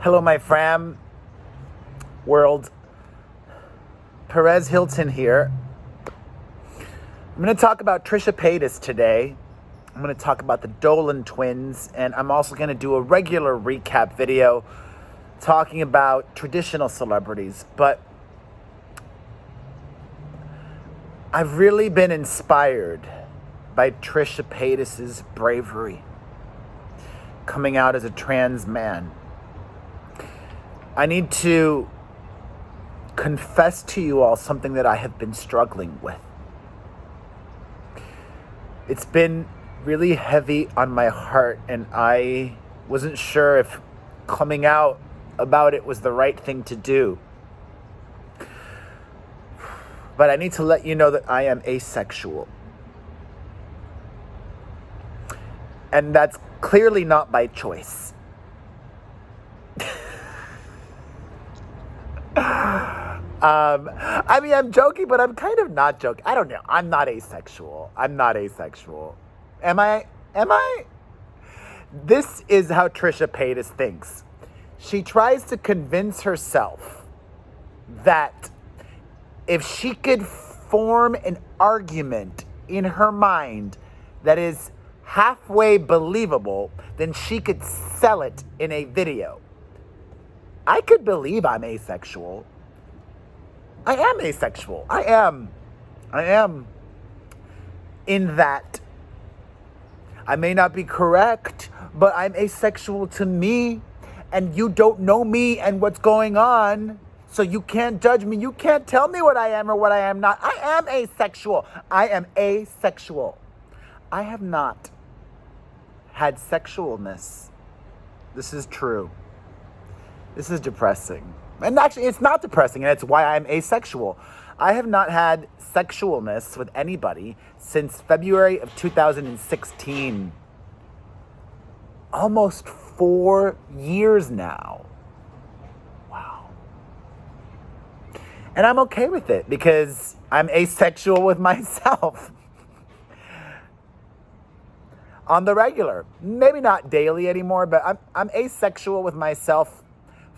Hello, my fam world. Perez Hilton here. I'm going to talk about Trisha Paytas today. I'm going to talk about the Dolan twins, and I'm also going to do a regular recap video talking about traditional celebrities. But I've really been inspired by Trisha Paytas' bravery coming out as a trans man. I need to confess to you all something that I have been struggling with. It's been really heavy on my heart, and I wasn't sure if coming out about it was the right thing to do. But I need to let you know that I am asexual. And that's clearly not by choice. I'm joking, but I'm kind of not joking. I don't know. I'm not asexual. Am I? This is how Trisha Paytas thinks. She tries to convince herself that if she could form an argument in her mind that is halfway believable, then she could sell it in a video. I could believe I'm asexual. I am asexual. I am. In that I may not be correct, but I'm asexual to me, and you don't know me and what's going on, so you can't judge me. You can't tell me what I am or what I am not. I am asexual. I am asexual. I have not had sexualness. This is true. This is depressing. And actually, it's not depressing, and it's why I'm asexual. I have not had sexualness with anybody since February of 2016. Almost 4 years now. Wow. And I'm okay with it because I'm asexual with myself. On the regular. Maybe not daily anymore, but I'm asexual with myself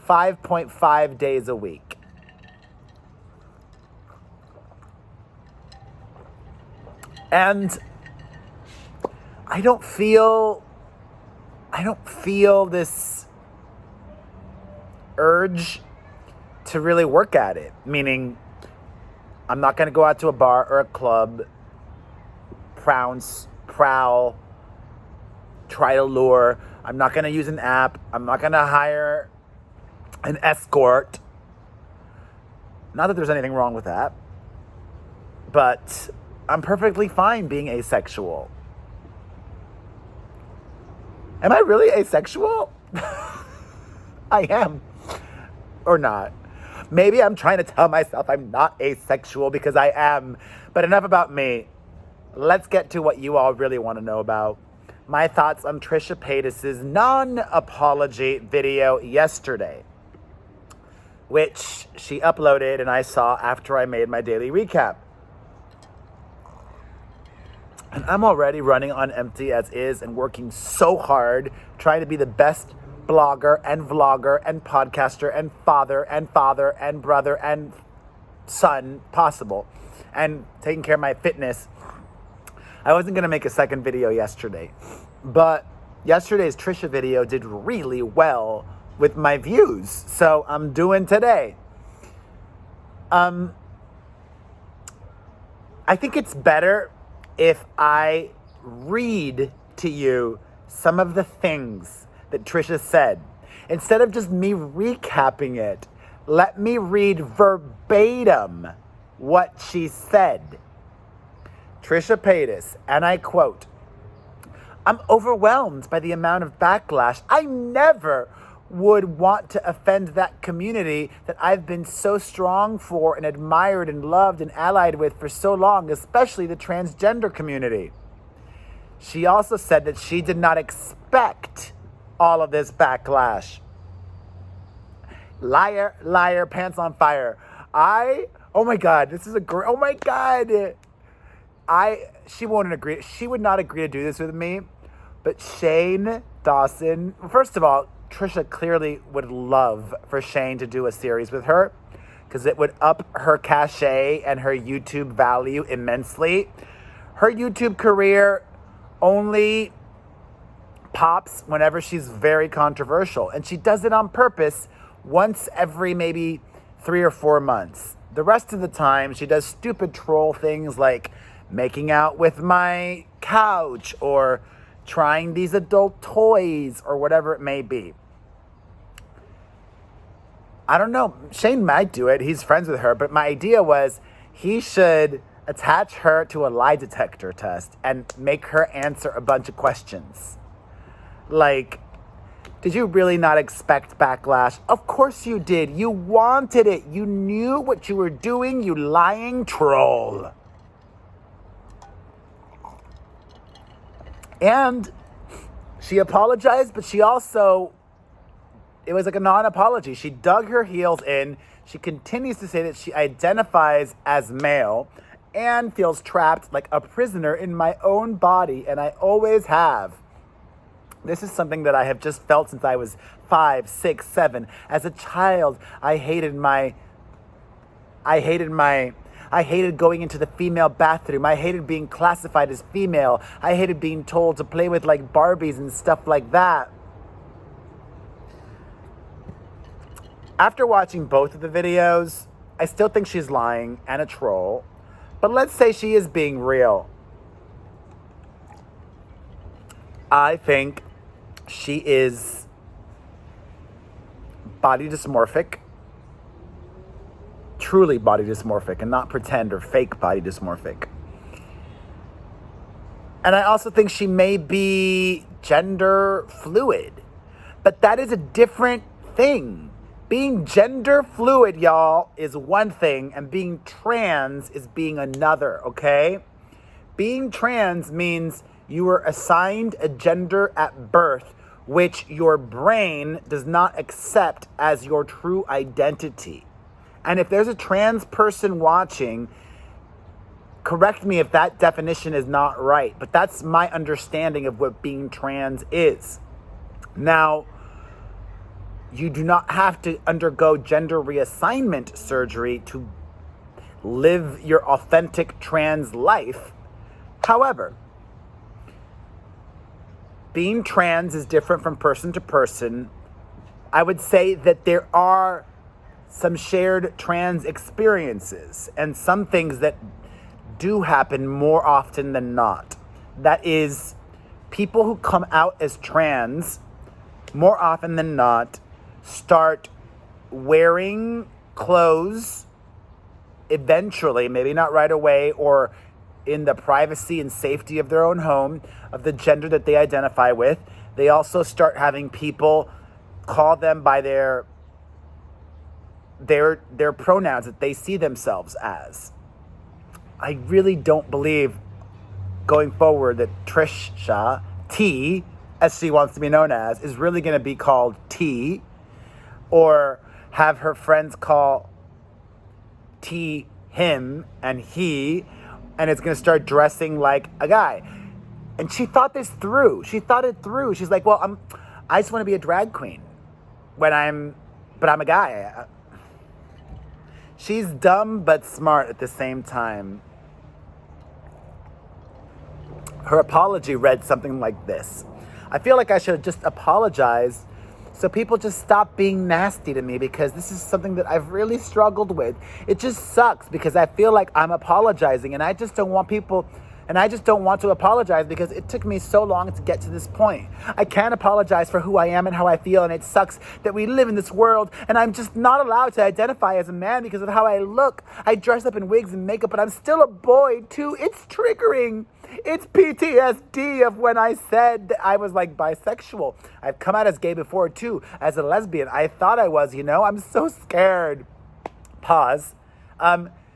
5.5 days a week. And I don't feel this urge to really work at it. Meaning, I'm not going to go out to a bar or a club, prowl, try to lure. I'm not going to use an app. I'm not going to hire an escort. Not that there's anything wrong with that, but I'm perfectly fine being asexual. Am I really asexual? I am. Or not. Maybe I'm trying to tell myself I'm not asexual because I am. But enough about me. Let's get to what you all really want to know about. My thoughts on Trisha Paytas' non-apology video yesterday, which she uploaded and I saw after I made my daily recap. And I'm already running on empty as is and working so hard trying to be the best blogger and vlogger and podcaster and father and brother and son possible, and taking care of my fitness. I wasn't going to make a second video yesterday, but yesterday's Trisha video did really well with my views, so I'm doing today. I think it's better if I read to you some of the things that Trisha said. Instead of just me recapping it, let me read verbatim what she said. Trisha Paytas, and I quote, "I'm overwhelmed by the amount of backlash. I never would want to offend that community that I've been so strong for and admired and loved and allied with for so long, especially the transgender community." She also said that she did not expect all of this backlash. Liar, liar, pants on fire. Oh my God, this is oh my God. She wouldn't agree. She would not agree to do this with me. But Shane Dawson, first of all, Trisha clearly would love for Shane to do a series with her because it would up her cachet and her YouTube value immensely. Her YouTube career only pops whenever she's very controversial, and she does it on purpose once every maybe 3 or 4 months. The rest of the time, she does stupid troll things like making out with my couch or trying these adult toys or whatever it may be. I don't know. Shane might do it. He's friends with her. But my idea was he should attach her to a lie detector test and make her answer a bunch of questions. Like, did you really not expect backlash? Of course you did. You wanted it. You knew what you were doing, you lying troll. And she apologized, but she also, it was like a non-apology. She dug her heels in. She continues to say that she identifies as male and feels trapped like a prisoner in my own body, and I always have. This is something that I have just felt since I was 5, 6, 7. As a child, I hated going into the female bathroom. I hated being classified as female. I hated being told to play with like Barbies and stuff like that. After watching both of the videos, I still think she's lying and a troll. But let's say she is being real. I think she is body dysmorphic. Truly body dysmorphic and not pretend or fake body dysmorphic. And I also think she may be gender fluid. But that is a different thing. Being gender fluid, y'all, is one thing, and being trans is being another, okay? Being trans means you were assigned a gender at birth, which your brain does not accept as your true identity. And if there's a trans person watching, correct me if that definition is not right, but that's my understanding of what being trans is. Now, you do not have to undergo gender reassignment surgery to live your authentic trans life. However, being trans is different from person to person. I would say that there are some shared trans experiences and some things that do happen more often than not. That is, people who come out as trans more often than not start wearing clothes eventually, maybe not right away or in the privacy and safety of their own home, of the gender that they identify with. They also start having people call them by their pronouns that they see themselves as. I really don't believe going forward that Trisha, T, as she wants to be known as, is really going to be called T, or have her friends call T him and he, and it's going to start dressing like a guy. And she thought this through. She thought it through. She's like, well, I just want to be a drag queen but I'm a guy. She's dumb but smart at the same time. Her apology read something like this. I feel like I should just apologize so people just stop being nasty to me, because this is something that I've really struggled with. It just sucks because I feel like I'm apologizing, and I just don't want people, and I just don't want to apologize because it took me so long to get to this point. I can't apologize for who I am and how I feel, and it sucks that we live in this world and I'm just not allowed to identify as a man because of how I look. I dress up in wigs and makeup, but I'm still a boy too. It's triggering. It's PTSD of when I said that I was like bisexual. I've come out as gay before too, as a lesbian. I thought I was, I'm so scared. Pause.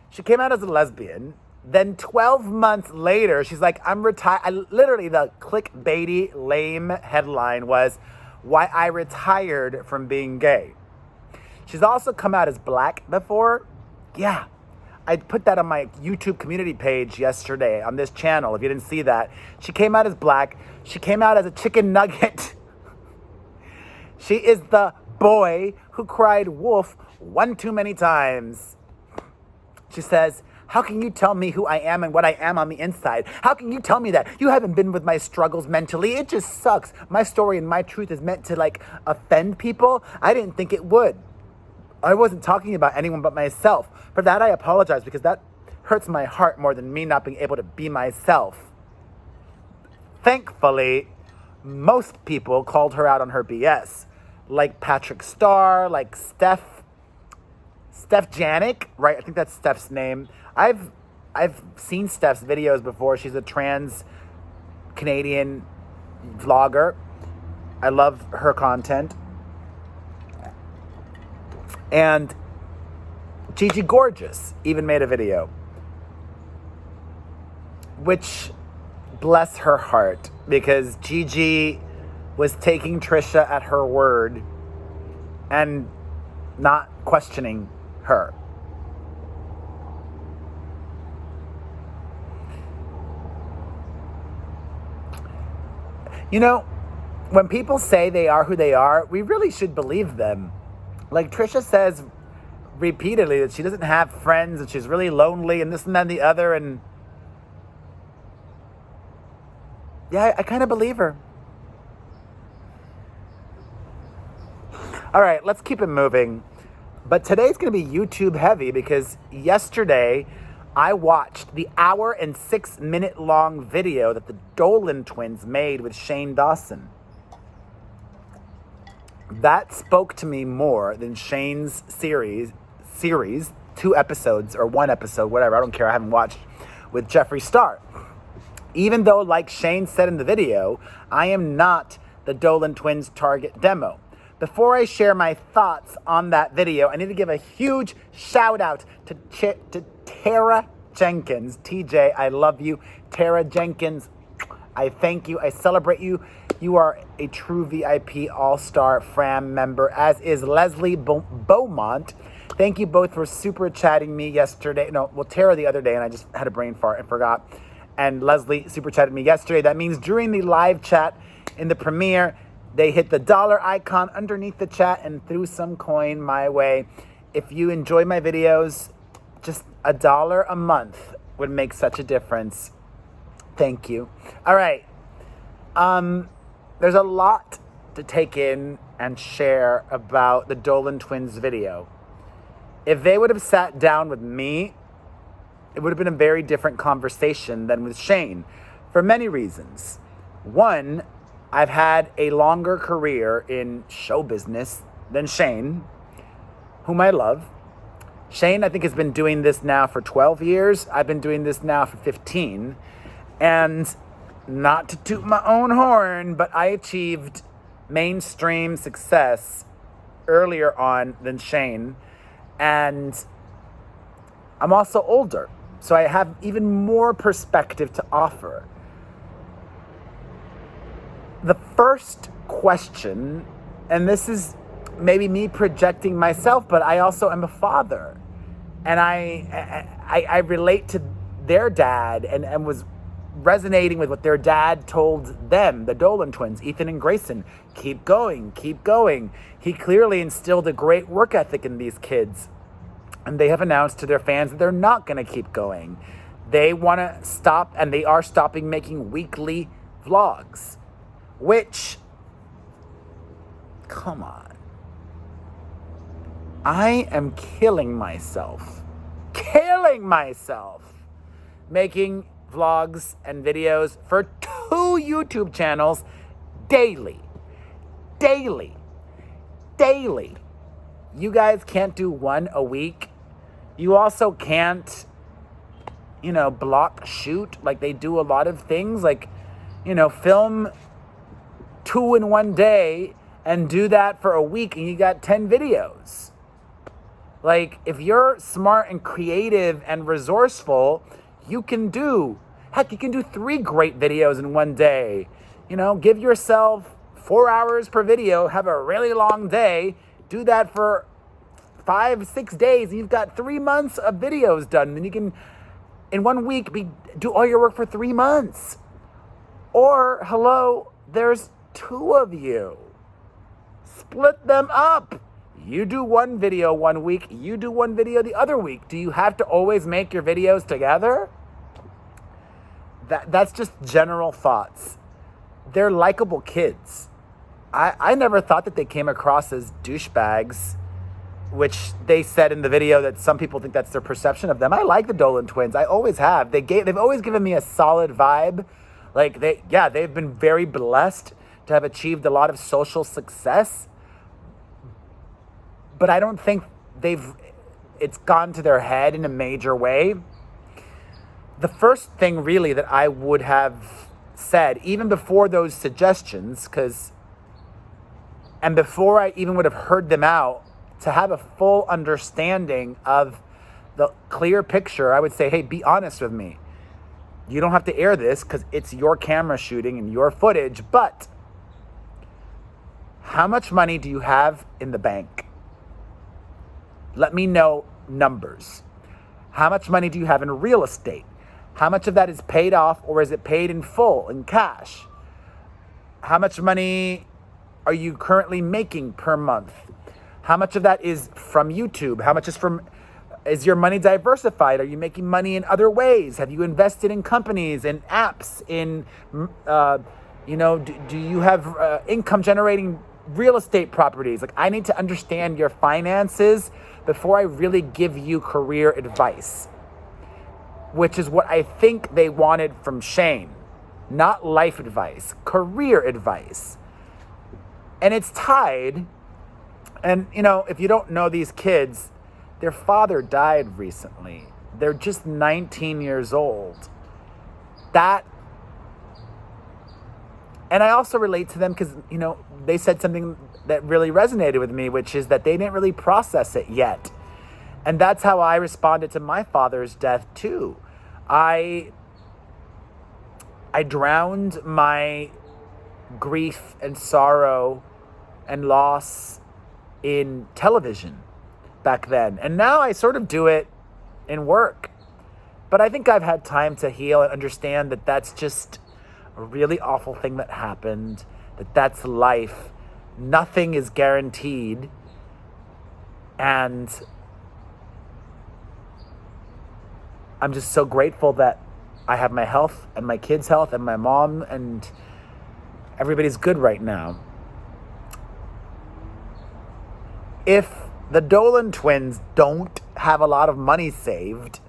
She came out as a lesbian. Then 12 months later, she's like, I'm retired. Literally, the clickbaity, lame headline was, why I retired from being gay. She's also come out as black before. Yeah. I put that on my YouTube community page yesterday on this channel, if you didn't see that. She came out as black. She came out as a chicken nugget. She is the boy who cried wolf one too many times. She says, how can you tell me who I am and what I am on the inside? How can you tell me that? You haven't been with my struggles mentally. It just sucks. My story and my truth is meant to like offend people. I didn't think it would. I wasn't talking about anyone but myself. For that, I apologize because that hurts my heart more than me not being able to be myself. Thankfully, most people called her out on her BS. Like Patrick Starr, like Steph Janik, right? I think that's Steph's name. I've seen Steph's videos before. She's a trans Canadian vlogger. I love her content. And Gigi Gorgeous even made a video, which, bless her heart, because Gigi was taking Trisha at her word and not questioning her. You know, when people say they are who they are, we really should believe them. Like Trisha says repeatedly that she doesn't have friends and she's really lonely and this and that and the other. And yeah, I kind of believe her. All right, let's keep it moving. But today's going to be YouTube heavy because yesterday I watched the 1 and 6 minute long video that the Dolan twins made with Shane Dawson. That spoke to me more than Shane's series, 2 episodes or 1 episode, whatever, I don't care, I haven't watched, with Jeffree Star. Even though, like Shane said in the video, I am not the Dolan twins target demo. Before I share my thoughts on that video, I need to give a huge shout out to Tara Jenkins. TJ, I love you. Tara Jenkins, I thank you. I celebrate you. You are a true VIP All-Star Fram member, as is Leslie Beaumont. Thank you both for super chatting me yesterday. Tara the other day, and I just had a brain fart and forgot. And Leslie super chatted me yesterday. That means during the live chat in the premiere, they hit the dollar icon underneath the chat and threw some coin my way. If you enjoy my videos, just $1 a month would make such a difference. Thank you. All right. There's a lot to take in and share about the Dolan twins video. If they would have sat down with me, it would have been a very different conversation than with Shane for many reasons. One, I've had a longer career in show business than Shane, whom I love. Shane, I think, has been doing this now for 12 years. I've been doing this now for 15. And not to toot my own horn, but I achieved mainstream success earlier on than Shane. And I'm also older, so I have even more perspective to offer. The first question, and this is maybe me projecting myself, but I also am a father. And I relate to their dad and was resonating with what their dad told them, the Dolan twins, Ethan and Grayson. Keep going, keep going. He clearly instilled a great work ethic in these kids. And they have announced to their fans that they're not going to keep going. They want to stop, and they are stopping making weekly vlogs. Which, come on. I am killing myself making vlogs and videos for 2 YouTube channels daily. You guys can't do 1 a week. You also can't, block shoot like they do a lot of things, like, film 2 in 1 day and do that for a week and you got 10 videos. Like, if you're smart and creative and resourceful, you can do 3 great videos in 1 day. Give yourself 4 hours per video, have a really long day, do that for 5-6 days, and you've got 3 months of videos done. Then you can, in 1 week, do all your work for 3 months. Or, hello, there's 2 of you. Split them up. You do one video one week, you do one video the other week. Do you have to always make your videos together? That's just general thoughts. They're likable kids. I never thought that they came across as douchebags, which they said in the video that some people think that's their perception of them. I like the Dolan twins. I always have. They've always given me a solid vibe. Like they've been very blessed to have achieved a lot of social success. But I don't think it's gone to their head in a major way. The first thing really that I would have said, even before those suggestions, and before I even would have heard them out, to have a full understanding of the clear picture, I would say, hey, be honest with me. You don't have to air this because it's your camera shooting and your footage, but how much money do you have in the bank? Let me know numbers. How much money do you have in real estate? How much of that is paid off, or is it paid in full, in cash? How much money are you currently making per month? How much of that is from YouTube? How much is your money diversified? Are you making money in other ways? Have you invested in companies, in apps, do you have income generating real estate properties? Like, I need to understand your finances before I really give you career advice, which is what I think they wanted from Shane. Not life advice, career advice. And it's tied, and if you don't know these kids, their father died recently. They're just 19 years old. And I also relate to them because, they said something that really resonated with me, which is that they didn't really process it yet. And that's how I responded to my father's death too. I drowned my grief and sorrow and loss in television back then. And now I sort of do it in work. But I think I've had time to heal and understand that that's just a really awful thing that happened, that's life. Nothing is guaranteed. And I'm just so grateful that I have my health and my kids' health and my mom, and everybody's good right now. If the Dolan twins don't have a lot of money saved,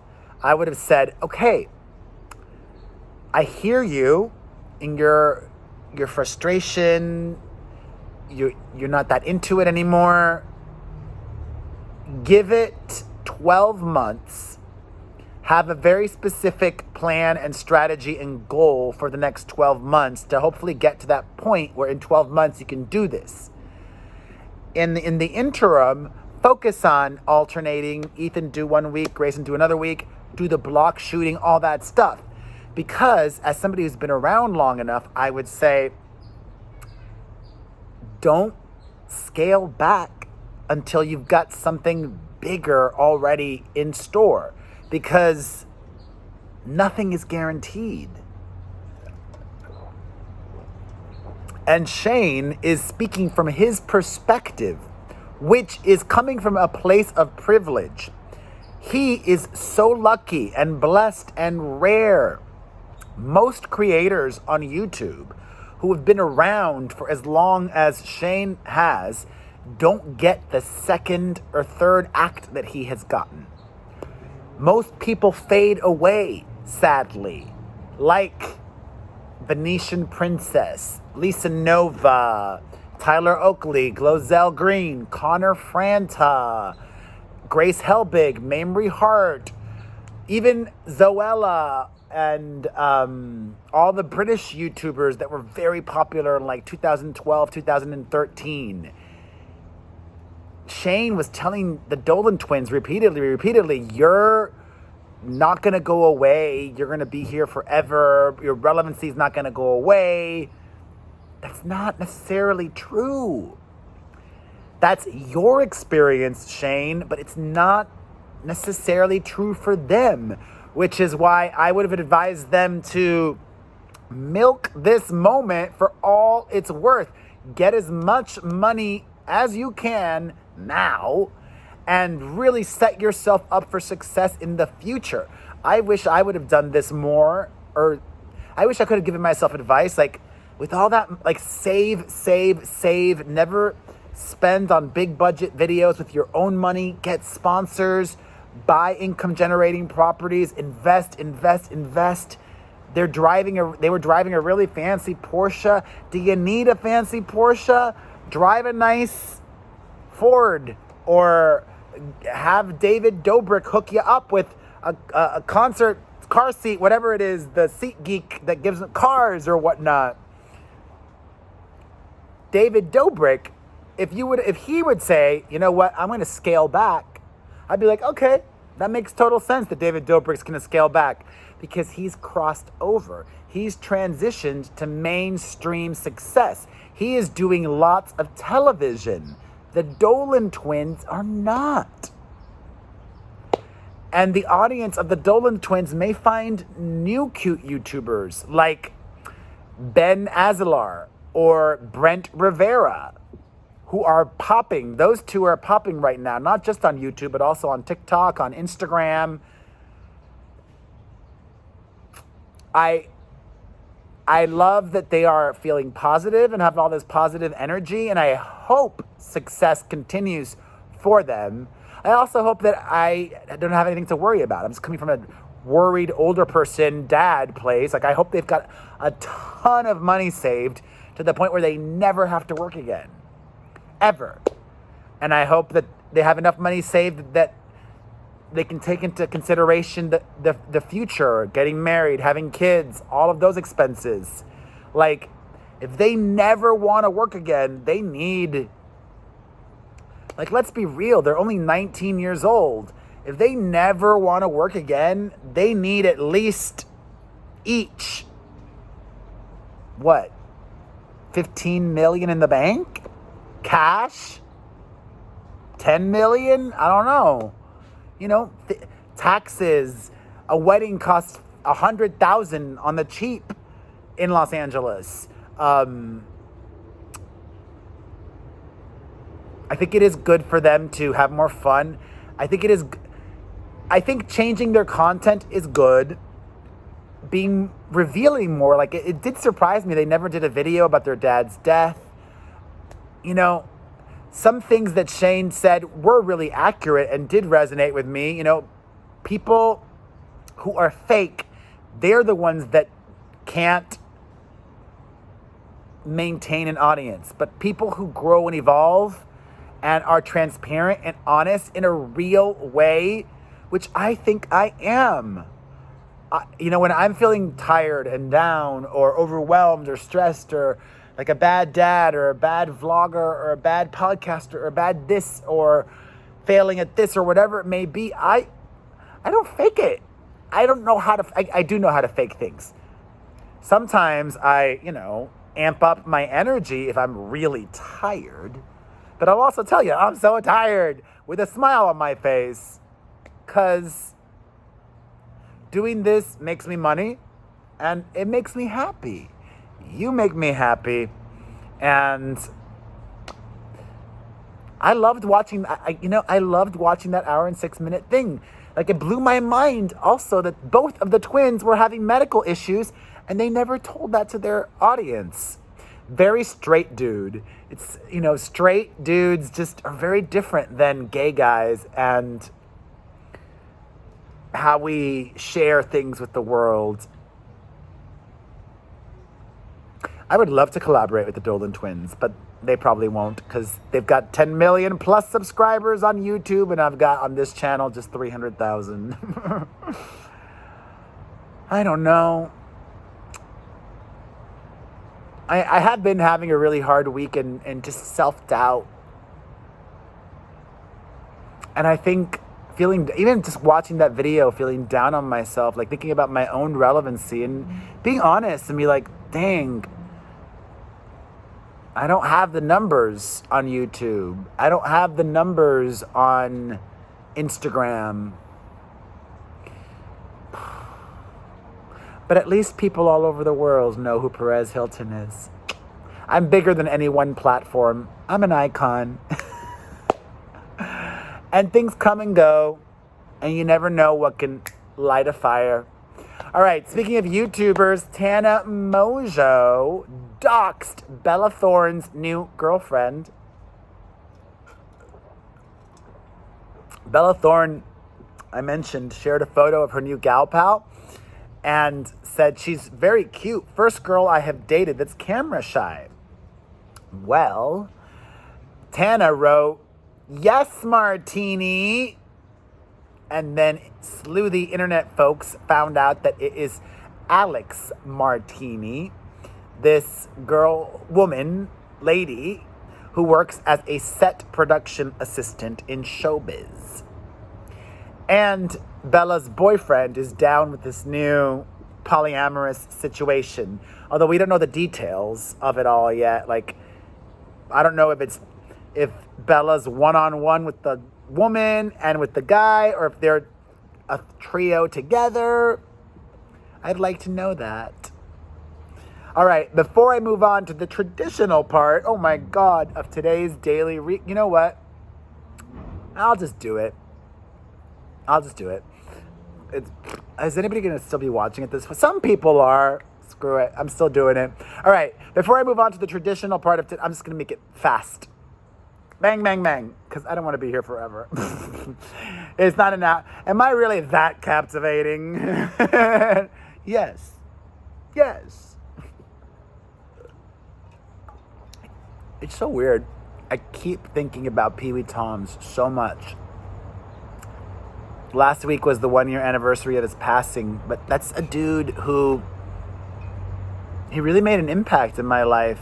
I would have said, okay, I hear you in your frustration. You're not that into it anymore. Give it 12 months. Have a very specific plan and strategy and goal for the next 12 months to hopefully get to that point where in 12 months you can do this. In the interim, focus on alternating. Ethan do 1 week, Grayson do another week, do the block shooting, all that stuff. Because as somebody who's been around long enough, I would say, don't scale back until you've got something bigger already in store, because nothing is guaranteed. And Shane is speaking from his perspective, which is coming from a place of privilege. He is so lucky and blessed and rare. Most creators on YouTube who have been around for as long as Shane has don't get the second or third act that he has gotten. Most people fade away, sadly, like Venetian Princess, Lisa Nova, Tyler Oakley, Glozell Green, Connor Franta, Grace Helbig, Mamrie Hart, even Zoella, and all the British YouTubers that were very popular in like 2012, 2013. Shane was telling the Dolan twins repeatedly, you're not going to go away. You're going to be here forever. Your relevancy is not going to go away. That's not necessarily true. That's your experience, Shane, but it's not necessarily true for them, which is why I would have advised them to milk this moment for all it's worth. Get as much money as you can now and really set yourself up for success in the future. I wish I would have done this more, or I wish I could have given myself advice, like with all that, like save, never spend on big budget videos with your own money, get sponsors, buy income generating properties, invest. They were driving a really fancy Porsche. Do you need a fancy Porsche? Drive a nice Ford, or have David Dobrik hook you up with a concert car seat, whatever it is, the Seat Geek that gives them cars or whatnot. David Dobrik, if he would say, you know what, I'm going to scale back, I'd be like, okay, that makes total sense that David Dobrik's going to scale back, because he's crossed over. He's transitioned to mainstream success. He is doing lots of television. The Dolan twins are not. And the audience of the Dolan twins may find new cute YouTubers like Ben Azalar or Brent Rivera, who are popping. Those two are popping right now, not just on YouTube, but also on TikTok, on Instagram. I love that they are feeling positive and have all this positive energy, and I hope success continues for them. I also hope that I don't have anything to worry about. I'm just coming from a worried older person dad place. Like, I hope they've got a ton of money saved to the point where they never have to work again. Ever. And I hope that they have enough money saved that they can take into consideration the future, getting married, having kids, all of those expenses. Like, if they never want to work again, they need, like, let's be real, they're only 19 years old. If they never want to work again, they need at least each, what, 15 million in the bank? Cash? 10 million? I don't know. You know, taxes. A wedding costs $100,000 on the cheap in Los Angeles. I think it is good for them to have more fun. I think changing their content is good. Revealing more, like it did surprise me. They never did a video about their dad's death. You know, some things that Shane said were really accurate and did resonate with me. You know, people who are fake, they're the ones that can't maintain an audience. But people who grow and evolve and are transparent and honest in a real way, which I think I am. You know, when I'm feeling tired and down or overwhelmed or stressed or like a bad dad or a bad vlogger or a bad podcaster or a bad this or failing at this or whatever it may be, I don't fake it. I don't know how to, I do know how to fake things. Sometimes I, you know, amp up my energy if I'm really tired. But I'll also tell you, I'm so tired with a smile on my face, because doing this makes me money and it makes me happy. You make me happy. And I loved watching, I loved watching that hour and 6 minute thing. Like, it blew my mind also that both of the twins were having medical issues and they never told that to their audience. Very straight dude. It's, you know, straight dudes just are very different than gay guys and how we share things with the world. I would love to collaborate with the Dolan twins, but they probably won't, because they've got 10 million plus subscribers on YouTube, and I've got on this channel just 300,000. I don't know. I have been having a really hard week and just self-doubt. And I think even just watching that video, feeling down on myself, like thinking about my own relevancy and being honest and be like, dang, I don't have the numbers on YouTube. I don't have the numbers on Instagram. But at least people all over the world know who Perez Hilton is. I'm bigger than any one platform. I'm an icon. And things come and go, and you never know what can light a fire. All right, speaking of YouTubers, Tana Mongeau doxed Bella Thorne's new girlfriend. Bella Thorne, I mentioned, shared a photo of her new gal pal and said she's very cute. First girl I have dated that's camera shy. Well, Tana wrote, "Yes, Martini." And then sleuthy internet folks found out that it is Alex Martini, this lady, who works as a set production assistant in showbiz. And Bella's boyfriend is down with this new polyamorous situation. Although we don't know the details of it all yet. Like, I don't know if Bella's one-on-one with the woman and with the guy, or if they're a trio together. I'd like to know that. All right, before I move on to the traditional part, oh my God, of today's daily you know what? I'll just do it. Is anybody going to still be watching it this way? Some people are. Screw it. I'm still doing it. All right, before I move on to the traditional part of it, I'm just going to make it fast. Bang, bang, bang, because I don't want to be here forever. It's not enough. Am I really that captivating? Yes. It's so weird. I keep thinking about Pee Wee Toms so much. Last week was the 1-year anniversary of his passing, but that's a dude who, he really made an impact in my life.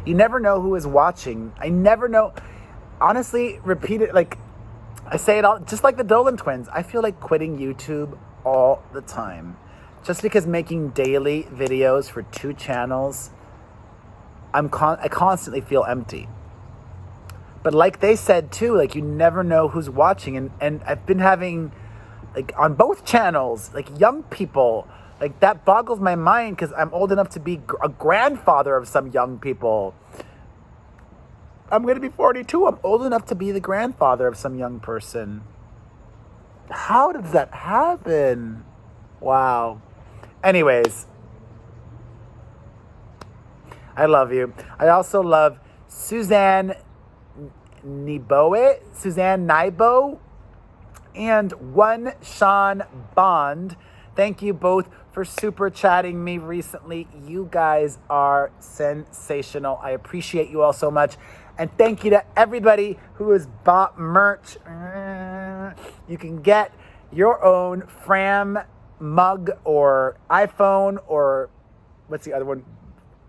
You never know who is watching. I never know. Honestly, repeat it, like, I say it all, just like the Dolan twins. I feel like quitting YouTube all the time. Just because making daily videos for 2 channels, I constantly feel empty. But like they said too, like, you never know who's watching. And I've been having, like, on both channels, like, young people, like, that boggles my mind because I'm old enough to be a grandfather of some young people. I'm going to be 42. I'm old enough to be the grandfather of some young person. How does that happen? Wow. Anyways, I love you. I also love Suzanne Nibo, and One Sean Bond. Thank you both for super chatting me recently. You guys are sensational. I appreciate you all so much. And thank you to everybody who has bought merch. You can get your own Fram mug or iPhone, or what's the other one?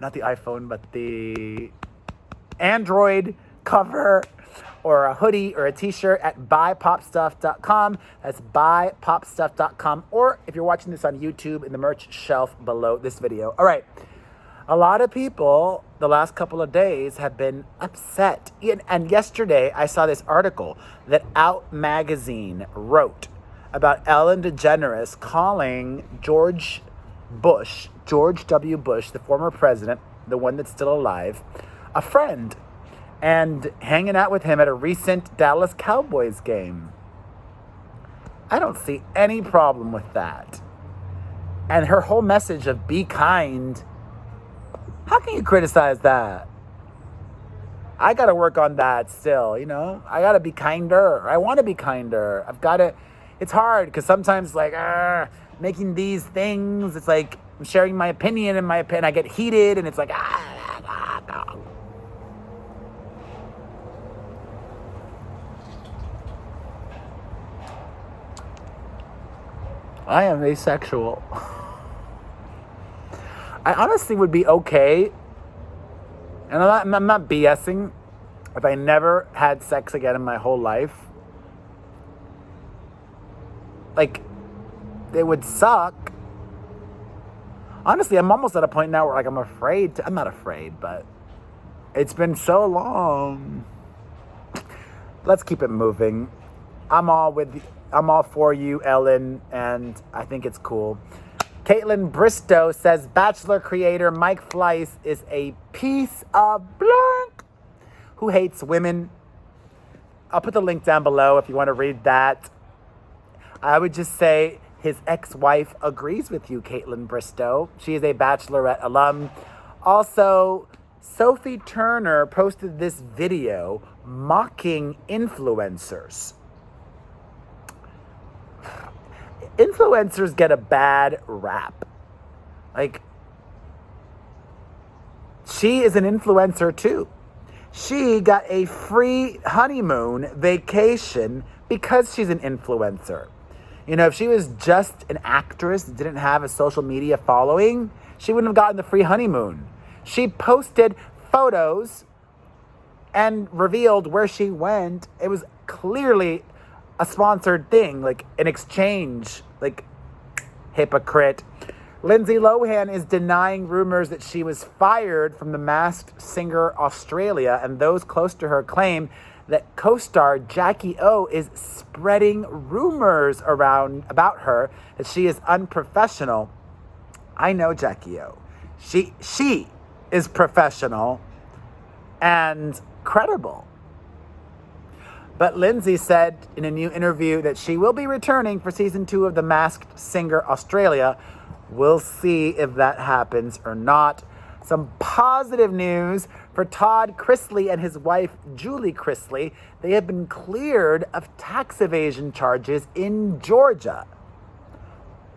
Not the iPhone, but the Android cover, or a hoodie or a t-shirt at buypopstuff.com. That's buypopstuff.com. Or if you're watching this on YouTube, in the merch shelf below this video. All right. A lot of people the last couple of days have been upset. And yesterday I saw this article that Out Magazine wrote about Ellen DeGeneres calling George W. Bush, the former president, the one that's still alive, a friend, and hanging out with him at a recent Dallas Cowboys game. I don't see any problem with that. And her whole message of be kind, how can you criticize that? I got to work on that still, you know? I got to be kinder. I want to be kinder. It's hard because sometimes, like, making these things, it's like I'm sharing my opinion, and I get heated, and it's like, I am asexual. I honestly would be okay, and I'm not BSing, if I never had sex again in my whole life. Like, it would suck. Honestly, I'm almost at a point now where, like, I'm not afraid, but it's been so long. Let's keep it moving. I'm all for you, Ellen, and I think it's cool. Caitlin Bristow says Bachelor creator Mike Fleiss is a piece of blank who hates women. I'll put the link down below if you want to read that. I would just say his ex-wife agrees with you, Caitlin Bristow. She is a Bachelorette alum. Also, Sophie Turner posted this video mocking influencers. Influencers get a bad rap. Like, she is an influencer too. She got a free honeymoon vacation because she's an influencer. You know, if she was just an actress, didn't have a social media following, she wouldn't have gotten the free honeymoon. She posted photos and revealed where she went. It was clearly a sponsored thing, like an exchange, like hypocrite. Lindsay Lohan is denying rumors that she was fired from The Masked Singer Australia, and those close to her claim that co-star Jackie O is spreading rumors around about her, that she is unprofessional. I know Jackie O. She is professional and credible. But Lindsay said in a new interview that she will be returning for season 2 of The Masked Singer Australia. We'll see if that happens or not. Some positive news for Todd Chrisley and his wife, Julie Chrisley. They have been cleared of tax evasion charges in Georgia.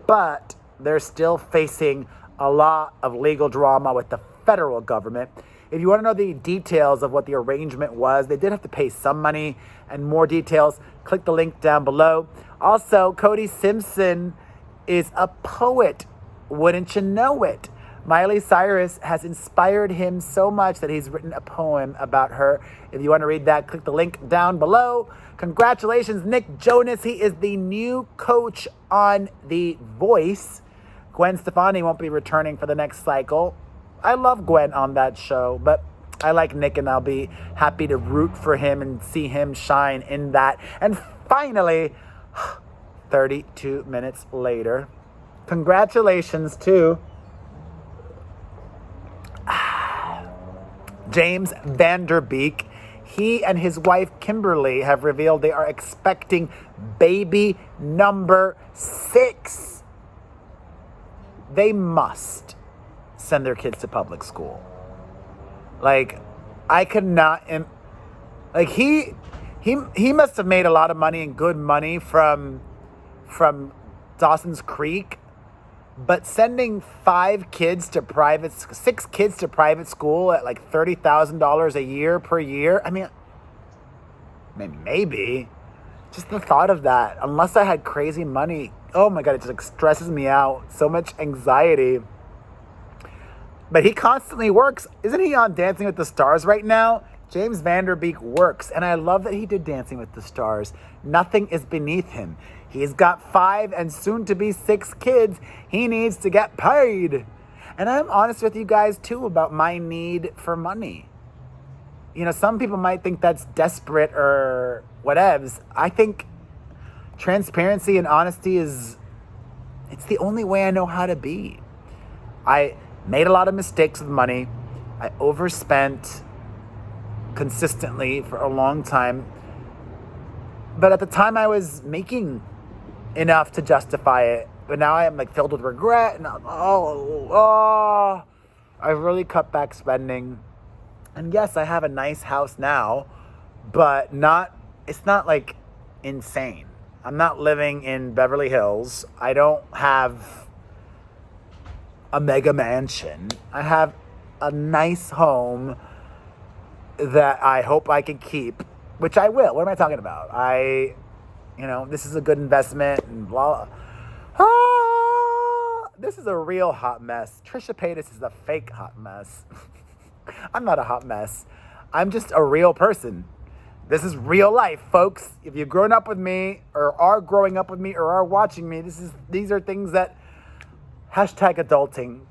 But they're still facing a lot of legal drama with the federal government. If you want to know the details of what the arrangement was, they did have to pay some money, and more details, click the link down below. Also, Cody Simpson is a poet. Wouldn't you know it? Miley Cyrus has inspired him so much that he's written a poem about her. If you want to read that, click the link down below. Congratulations, Nick Jonas. He is the new coach on The Voice. Gwen Stefani won't be returning for the next cycle. I love Gwen on that show, but I like Nick, and I'll be happy to root for him and see him shine in that. And finally, 32 minutes later, congratulations to James Vanderbeek. He and his wife Kimberly have revealed they are expecting baby number 6. They must send their kids to public school. Like, I could not. Like, he must have made a lot of money and good money from Dawson's Creek. But sending 6 kids to private school at like $30,000 a year per year, I mean, maybe. Just the thought of that, unless I had crazy money, oh my God, it just like stresses me out. So much anxiety. But he constantly works. Isn't he on Dancing with the Stars right now? James Vanderbeek works, and I love that he did Dancing with the Stars. Nothing is beneath him. He's got 5 and soon to be 6 kids. He needs to get paid. And I'm honest with you guys too about my need for money. You know, some people might think that's desperate or whatevs. I think transparency and honesty it's the only way I know how to be. I made a lot of mistakes with money. I overspent consistently for a long time. But at the time I was making enough to justify it. But now I am like filled with regret, and I've really cut back spending. And yes, I have a nice house now, but it's not like insane. I'm not living in Beverly Hills. I don't have a mega mansion. I have a nice home that I hope I can keep, which I will. What am I talking about? This is a good investment and blah. This is a real hot mess. Trisha Paytas is a fake hot mess. I'm not a hot mess. I'm just a real person. This is real life, folks. If you've grown up with me or are growing up with me or are watching me, these are things that #adulting.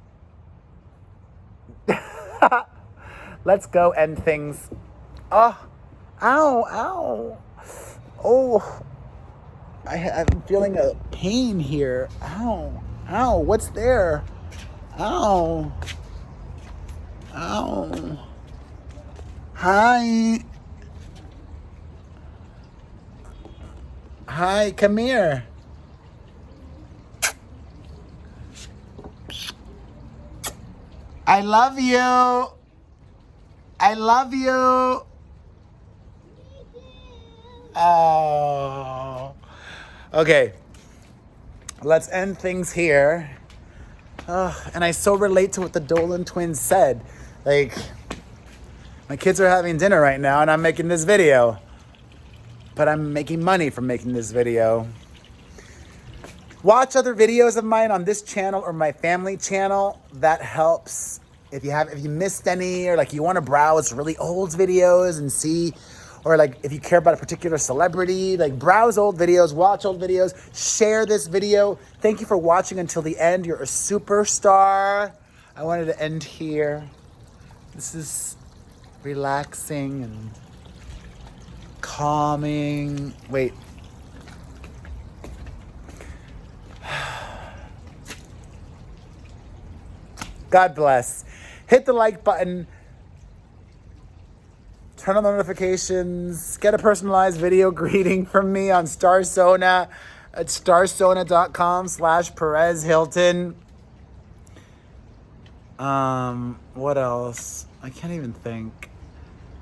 Let's go end things. Oh, ow. Oh, I'm feeling a pain here. Ow. Ow, what's there? Ow. Ow. Hi. Hi, come here. I love you. I love you. Oh. Okay. Let's end things here. And I so relate to what the Dolan twins said. Like, my kids are having dinner right now and I'm making this video. But I'm making money from making this video. Watch other videos of mine on this channel or my family channel. That helps. If you missed any, or like you want to browse really old videos and see, or like if you care about a particular celebrity, like browse old videos, watch old videos, share this video. Thank you for watching until the end. You're a superstar. I wanted to end here. This is relaxing and calming. Wait. God bless. Hit the like button. Turn on the notifications. Get a personalized video greeting from me on Starsona at starsona.com/Perez Hilton. What else? I can't even think.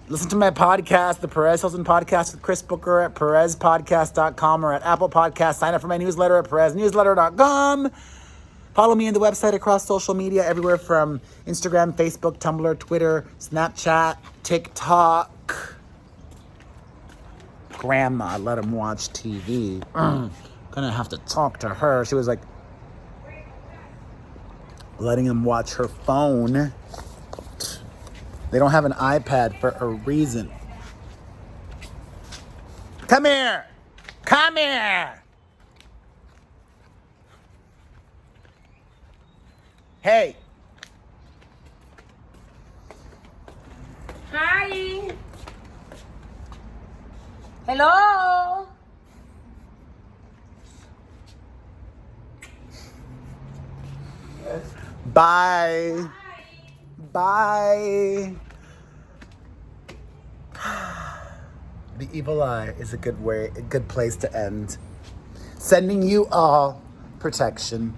Listen to my podcast, the Perez Hilton Podcast with Chris Booker at perezpodcast.com or at Apple Podcasts. Sign up for my newsletter at pereznewsletter.com. Follow me on the website across social media, everywhere from Instagram, Facebook, Tumblr, Twitter, Snapchat, TikTok. Grandma let him watch TV. Gonna have to talk to her. She was like letting him watch her phone. They don't have an iPad for a reason. Come here. Come here. Hey. Hi. Hello. Bye. Bye. The evil eye is a good place to end. Sending you all protection.